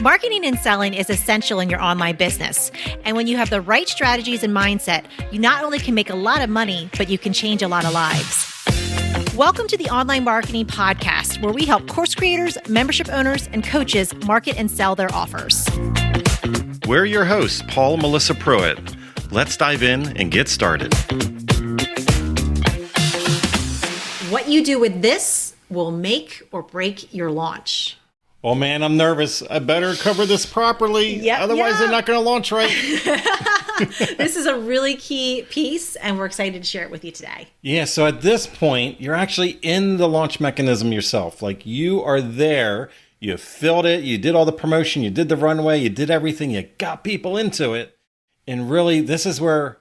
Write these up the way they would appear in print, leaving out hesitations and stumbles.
Marketing and selling is essential in your online business. And when you have the right strategies and mindset, you not only can make a lot of money, but you can change a lot of lives. Welcome to the Online Marketing Podcast, where we help course creators, membership owners, and coaches market and sell their offers. We're your hosts, Paul and Melissa Pruitt. Let's dive in and get started. What you do with this will make or break your launch. Oh man, I'm nervous. I better cover this properly. Otherwise, they're not going to launch right. This is a really key piece, and we're excited to share it with you today. Yeah, so at this point, you're actually in the launch mechanism yourself. Like you are there, you filled it, you did all the promotion, you did the runway, you did everything, you got people into it. And really, this is where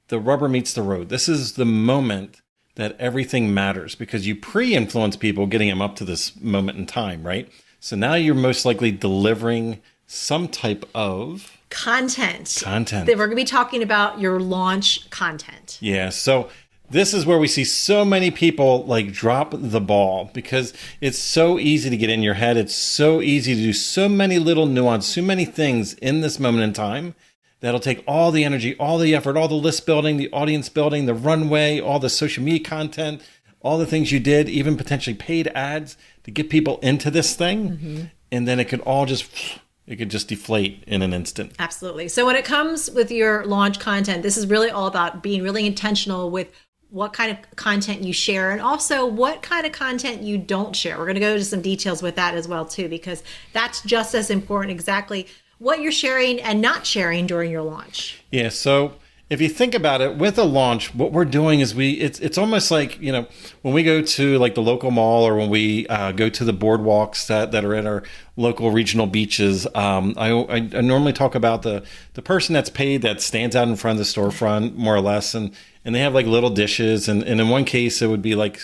the rubber meets the road. This is the moment that everything matters because you pre-influence people getting them up to this moment in time, right? So now you're most likely delivering some type of content. That we're going to be talking about your launch content. Yeah. So this is where we see so many people like drop the ball because it's so easy to get in your head. It's so easy to do so many little nuance, so many things in this moment in time that'll take all the energy, all the effort, all the list building, the audience building, the runway, all the social media content, all the things you did, even potentially paid ads to get people into this thing. Mm-hmm. And then it could just deflate in an instant. Absolutely. So when it comes with your launch content, this is really all about being really intentional with what kind of content you share and also what kind of content you don't share. We're going to go into some details with that as well too, because that's just as important, exactly what you're sharing and not sharing during your launch. Yeah. So if you think about it, with a launch, what we're doing is it's almost like, when we go to like the local mall or when we go to the boardwalks that are at our local regional beaches. I normally talk about the person that's paid that stands out in front of the storefront, more or less, and they have like little dishes. And in one case, it would be like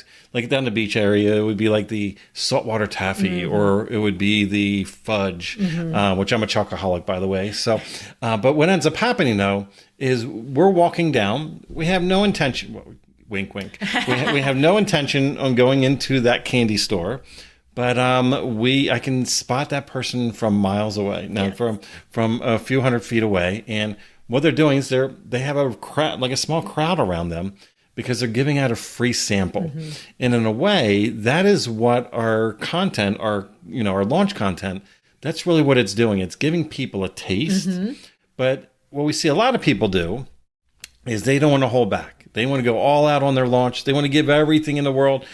down the beach area, it would be like the saltwater taffy, mm-hmm. or it would be the fudge, mm-hmm. Which I'm a chocoholic, by the way. So, but what ends up happening though is we're walking down. We have no intention. Well, wink, wink. We have no intention on going into that candy store, but I can spot that person from miles away. Now, yes. from a few hundred feet away, and what they're doing is they have a crowd, like a small crowd around them, because they're giving out a free sample. Mm-hmm. And in a way, that is what our content, our launch content, that's really what it's doing. It's giving people a taste. Mm-hmm. But what we see a lot of people do is they don't want to hold back. They want to go all out on their launch. They want to give everything in the world.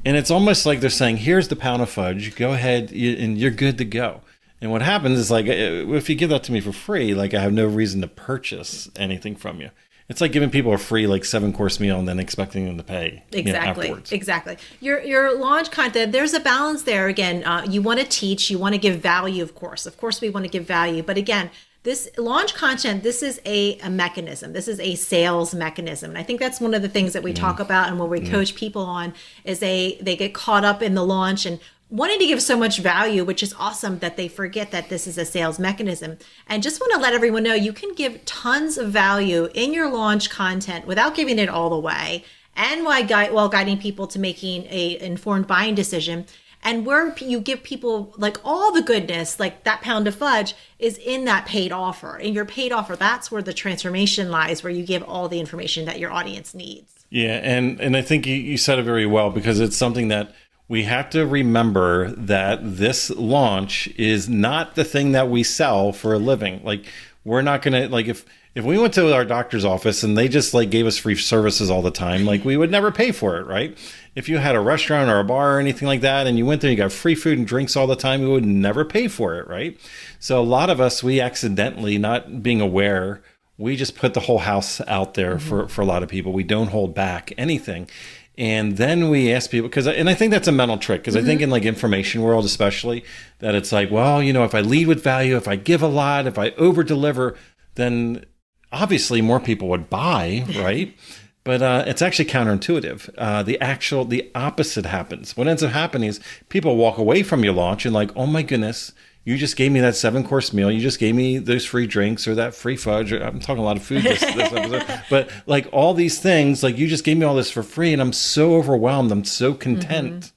And it's almost like they're saying, here's the pound of fudge. Go ahead and you're good to go. And what happens is like, if you give that to me for free, like I have no reason to purchase anything from you. It's like giving people a free 7-course meal and then expecting them to pay afterwards. Exactly. Your launch content, there's a balance there. Again, you want to teach, you want to give value, of course. Of course, we want to give value. But again, this launch content, this is a mechanism. This is a sales mechanism. And I think that's one of the things that we talk about and what we coach people on is they get caught up in the launch and wanting to give so much value, which is awesome, that they forget that this is a sales mechanism. And just want to let everyone know you can give tons of value in your launch content without giving it all away and while guiding people to making an informed buying decision. And where you give people like all the goodness, like that pound of fudge is in that paid offer. In your paid offer, that's where the transformation lies, where you give all the information that your audience needs. Yeah, and I think you said it very well because it's something that we have to remember that this launch is not the thing that we sell for a living. Like we're not going to if we went to our doctor's office and they just gave us free services all the time, we would never pay for it, right? If you had a restaurant or a bar or anything like that and you went there and you got free food and drinks all the time, we would never pay for it, right? So a lot of us, we accidentally, not being aware, we just put the whole house out there for a lot of people. We don't hold back anything. And then we ask people, and I think that's a mental trick, because I think in information world especially, that it's if I lead with value, if I give a lot, if I over deliver, then obviously more people would buy, right? But it's actually counterintuitive. The opposite happens. What ends up happening is people walk away from your launch and oh my goodness, you just gave me that 7-course meal. You just gave me those free drinks or that free fudge. I'm talking a lot of food this episode. But all these things, you just gave me all this for free and I'm so overwhelmed. I'm so content.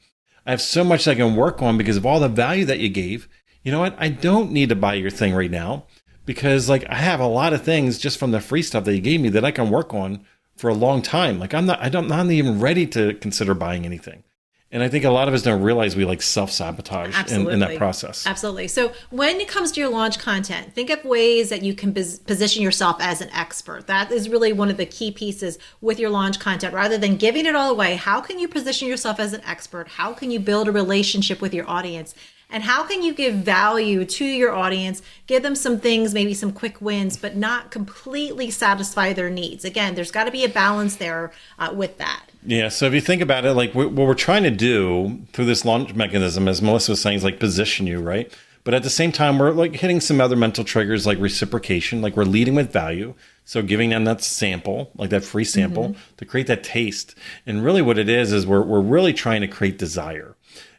I have so much I can work on because of all the value that you gave. you know what? I don't need to buy your thing right now because like I have a lot of things just from the free stuff that you gave me that I can work on for a long time. Like I'm not even ready to consider buying anything. And I think a lot of us don't realize we like self-sabotage in that process. Absolutely. So when it comes to your launch content, think of ways that you can position yourself as an expert. That is really one of the key pieces with your launch content. Rather than giving it all away, how can you position yourself as an expert? How can you build a relationship with your audience? And how can you give value to your audience, give them some things, maybe some quick wins, but not completely satisfy their needs? Again, there's got to be a balance there with that. Yeah. So if you think about it, like what we're trying to do through this launch mechanism, as Melissa was saying, is like position you, right? But at the same time, we're like hitting some other mental triggers like reciprocation, like we're leading with value. So giving them that sample, like that free sample to create that taste. And really what it is we're really trying to create desire.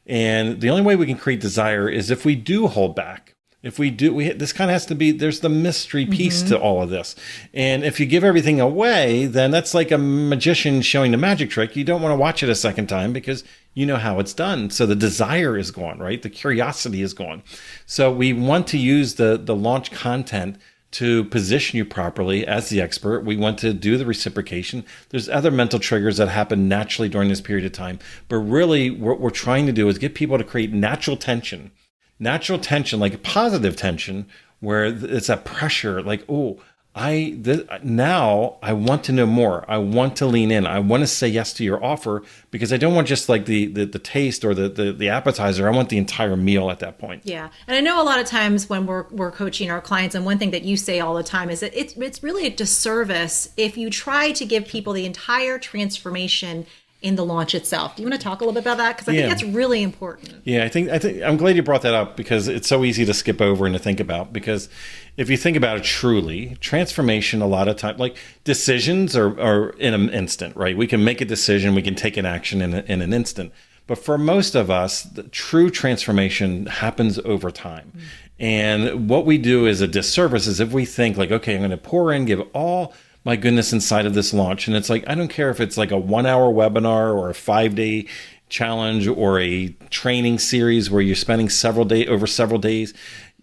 And the only way we can create desire is if we do hold back. If we do, this kind of has to be, there's the mystery piece to all of this. And if you give everything away, then that's like a magician showing the magic trick. You don't want to watch it a second time because you know how it's done. So the desire is gone, right? The curiosity is gone. So we want to use the launch content to position you properly as the expert. We want to do the reciprocation. There's other mental triggers that happen naturally during this period of time. But really what we're trying to do is get people to create natural tension, like positive tension, where it's that pressure, like, oh, now I want to know more. I want to lean in. I want to say yes to your offer because I don't want just like the taste or the appetizer. I want the entire meal at that point. Yeah. And I know a lot of times when we're coaching our clients, and one thing that you say all the time is that it's really a disservice if you try to give people the entire transformation in the launch itself. Do you want to talk a little bit about that? Because I think that's really important. Yeah, I think I'm glad you brought that up because it's so easy to skip over and to think about. Because if you think about it truly, transformation a lot of time, like decisions are in an instant, right? We can make a decision, we can take an action in an instant. But for most of us, the true transformation happens over time. And what we do is a disservice is if we think like, okay, I'm going to pour in, give all my goodness inside of this launch. And it's like, I don't care if it's like a 1-hour webinar or a 5-day challenge or a training series where you're spending over several days.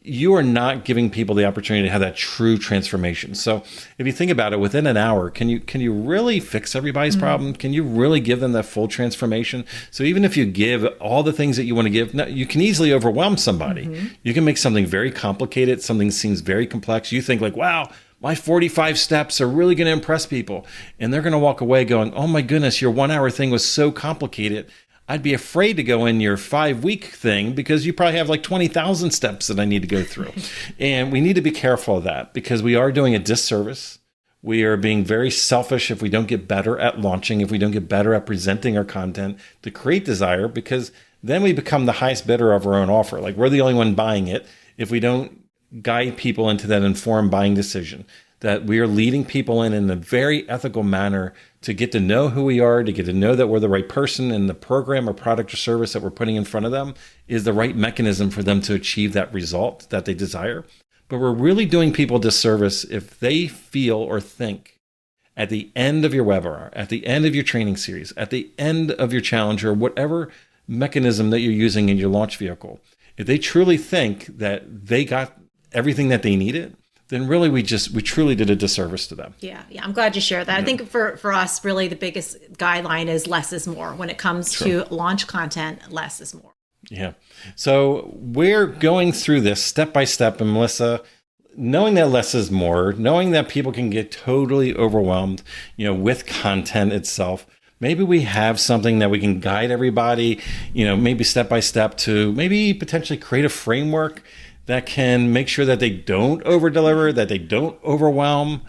You are not giving people the opportunity to have that true transformation. So if you think about it, within an hour, can you really fix everybody's problem? Can you really give them that full transformation? So even if you give all the things that you want to give, you can easily overwhelm somebody. You can make something very complicated. Something seems very complex. You think like, wow, my 45 steps are really going to impress people. And they're going to walk away going, oh my goodness, your 1-hour thing was so complicated. I'd be afraid to go in your 5-week thing because you probably have like 20,000 steps that I need to go through. And we need to be careful of that because we are doing a disservice. We are being very selfish if we don't get better at launching, if we don't get better at presenting our content to create desire, because then we become the highest bidder of our own offer. Like we're the only one buying it if we don't guide people into that informed buying decision, that we are leading people in a very ethical manner to get to know who we are, to get to know that we're the right person, and the program or product or service that we're putting in front of them is the right mechanism for them to achieve that result that they desire. But we're really doing people a disservice if they feel or think at the end of your webinar, at the end of your training series, at the end of your challenge, or whatever mechanism that you're using in your launch vehicle, if they truly think that they got everything that they needed, then really we truly did a disservice to them. Yeah. I'm glad you shared that. I think for us, really the biggest guideline is less is more. When it comes to launch content, less is more. Yeah. So we're going through this step by step, and Melissa, knowing that less is more, knowing that people can get totally overwhelmed, with content itself. Maybe we have something that we can guide everybody, maybe step by step to maybe potentially create a framework that can make sure that they don't overdeliver, that they don't overwhelm.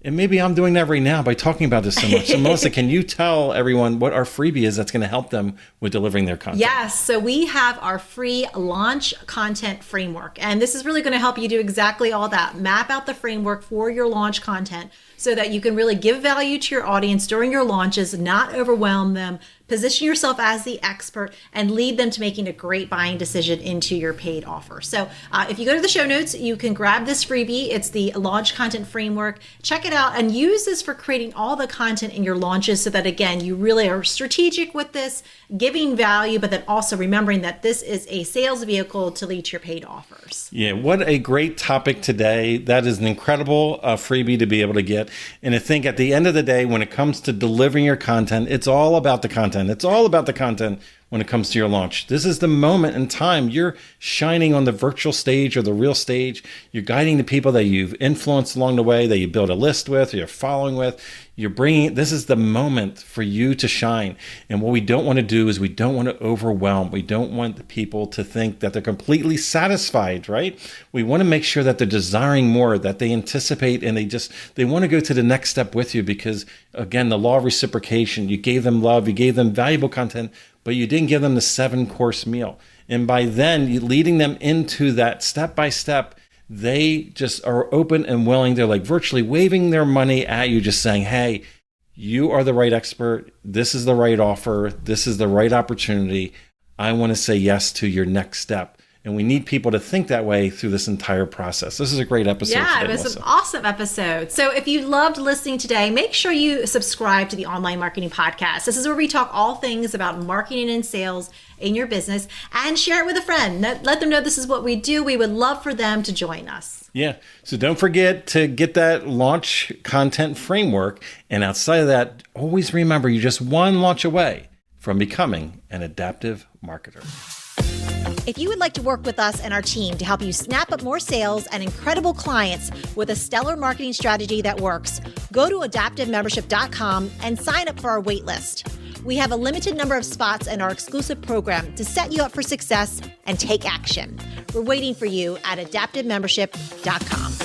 And maybe I'm doing that right now by talking about this so much. So Melissa, can you tell everyone what our freebie is that's going to help them with delivering their content? Yes. So we have our free launch content framework. And this is really going to help you do exactly all that. Map out the framework for your launch content so that you can really give value to your audience during your launches, not overwhelm them, position yourself as the expert, and lead them to making a great buying decision into your paid offer. So if you go to the show notes, you can grab this freebie. It's the Launch Content Framework. Check it out and use this for creating all the content in your launches so that, again, you really are strategic with this, giving value, but then also remembering that this is a sales vehicle to lead to your paid offers. Yeah, what a great topic today. That is an incredible freebie to be able to get. And I think at the end of the day, when it comes to delivering your content, it's all about the content. It's all about the content when it comes to your launch. This is the moment in time you're shining on the virtual stage or the real stage. You're guiding the people that you've influenced along the way, that you build a list with, or you're following with. This is the moment for you to shine. And what we don't want to do is we don't want to overwhelm. We don't want the people to think that they're completely satisfied, right? We want to make sure that they're desiring more, that they anticipate, and they want to go to the next step with you because, again, the law of reciprocation, you gave them love, you gave them valuable content, but you didn't give them the 7-course meal. And by then, you leading them into that step-by-step, they just are open and willing. They're like virtually waving their money at you, just saying, hey, you are the right expert. This is the right offer. This is the right opportunity. I want to say yes to your next step. And we need people to think that way through this entire process. This is a great episode. Yeah, today, it was Melissa. an awesome episode. So if you loved listening today, make sure you subscribe to the Online Marketing Podcast. This is where we talk all things about marketing and sales in your business, and share it with a friend. Let them know this is what we do. We would love for them to join us. Yeah. So don't forget to get that launch content framework. And outside of that, always remember you're just one launch away from becoming an adaptive marketer. If you would like to work with us and our team to help you snap up more sales and incredible clients with a stellar marketing strategy that works, go to adaptivemembership.com and sign up for our wait list. We have a limited number of spots in our exclusive program to set you up for success and take action. We're waiting for you at adaptivemembership.com.